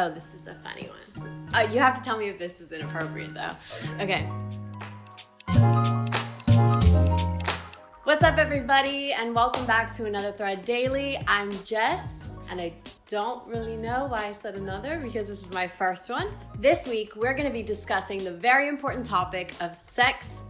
Oh, this is a funny one. You have to tell me if this is inappropriate though. Okay. What's up everybody, and welcome back to another Thread Daily. I'm Jess, and I don't really know why I said another because this is my first one. This week, we're gonna be discussing the very important topic of sex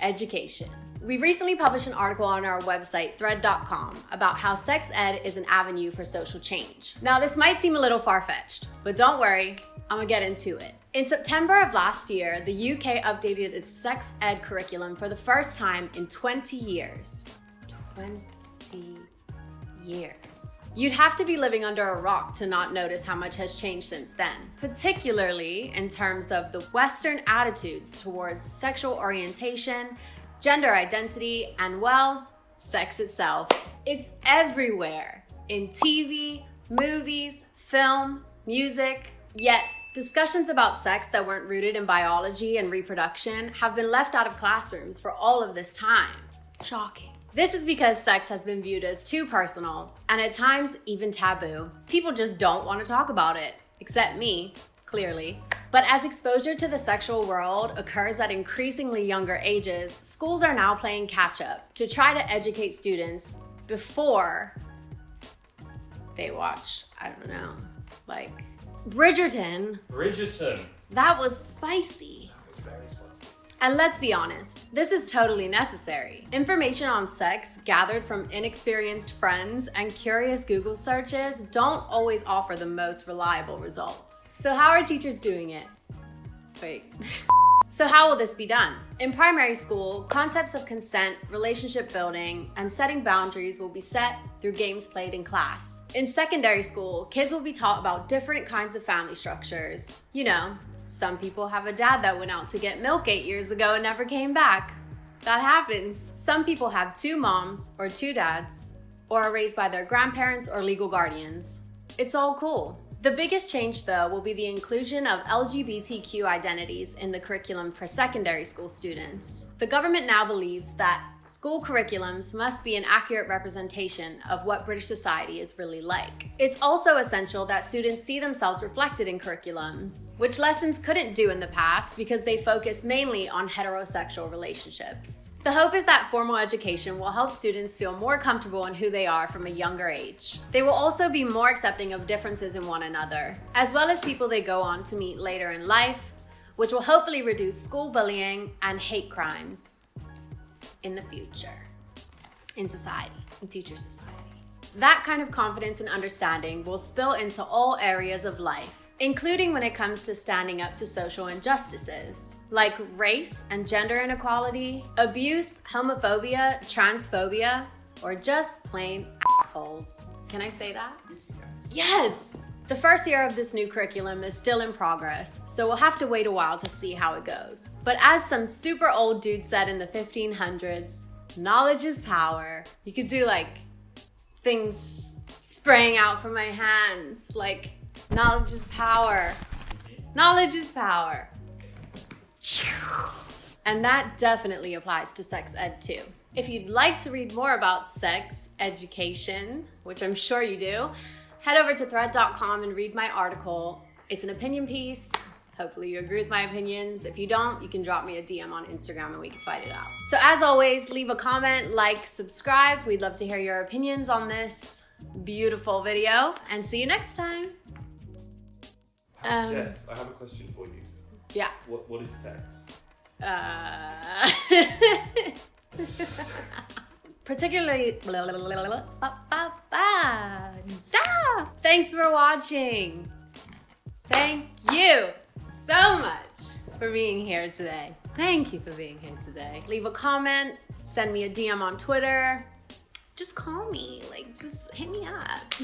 education. We recently published an article on our website, thread.com, about how sex ed is an avenue for social change. Now, this might seem a little far-fetched, but don't worry, I'm gonna get into it. In September of last year, the UK updated its sex ed curriculum for the first time in 20 years. 20 years. You'd have to be living under a rock to not notice how much has changed since then, particularly in terms of the Western attitudes towards sexual orientation, gender identity, and well, sex itself. It's everywhere, in TV, movies, film, music. Yet, discussions about sex that weren't rooted in biology and reproduction have been left out of classrooms for all of this time. Shocking. This is because sex has been viewed as too personal, and at times even taboo. People just don't want to talk about it, except me, clearly. But as exposure to the sexual world occurs at increasingly younger ages, schools are now playing catch up to try to educate students before they watch, I don't know, like Bridgerton. That was spicy. That was very spicy. And let's be honest, this is totally necessary. Information on sex gathered from inexperienced friends and curious Google searches don't always offer the most reliable results. So how are teachers doing it? Wait. So how will this be done? In primary school, concepts of consent, relationship building, and setting boundaries will be set through games played in class. In secondary school, kids will be taught about different kinds of family structures. You know, some people have a dad that went out to get milk 8 years ago and never came back. That happens. Some people have two moms or two dads, or are raised by their grandparents or legal guardians. It's all cool. The biggest change, though, will be the inclusion of LGBTQ identities in the curriculum for secondary school students. The government now believes that school curriculums must be an accurate representation of what British society is really like. It's also essential that students see themselves reflected in curriculums, which lessons couldn't do in the past because they focus mainly on heterosexual relationships. The hope is that formal education will help students feel more comfortable in who they are from a younger age. They will also be more accepting of differences in one another, as well as people they go on to meet later in life, which will hopefully reduce school bullying and hate crimes in the future, in future society. That kind of confidence and understanding will spill into all areas of life, including when it comes to standing up to social injustices, like race and gender inequality, abuse, homophobia, transphobia, or just plain assholes. Can I say that? Yes, you can. Yes! The first year of this new curriculum is still in progress, so we'll have to wait a while to see how it goes. But as some super old dude said in the 1500s, knowledge is power. You could do like things spraying out from my hands, like knowledge is power. Knowledge is power. And that definitely applies to sex ed too. If you'd like to read more about sex education, which I'm sure you do, head over to thread.com and read my article. It's an opinion piece. Hopefully you agree with my opinions. If you don't, you can drop me a DM on Instagram and we can fight it out. So as always, leave a comment, like, subscribe. We'd love to hear your opinions on this beautiful video, and see you next time. Jess, I have a question for you. Yeah. What is sex? Particularly, thanks for watching. Thank you so much for being here today. Thank you for being here today. Leave a comment, send me a DM on Twitter. Just call me, just hit me up.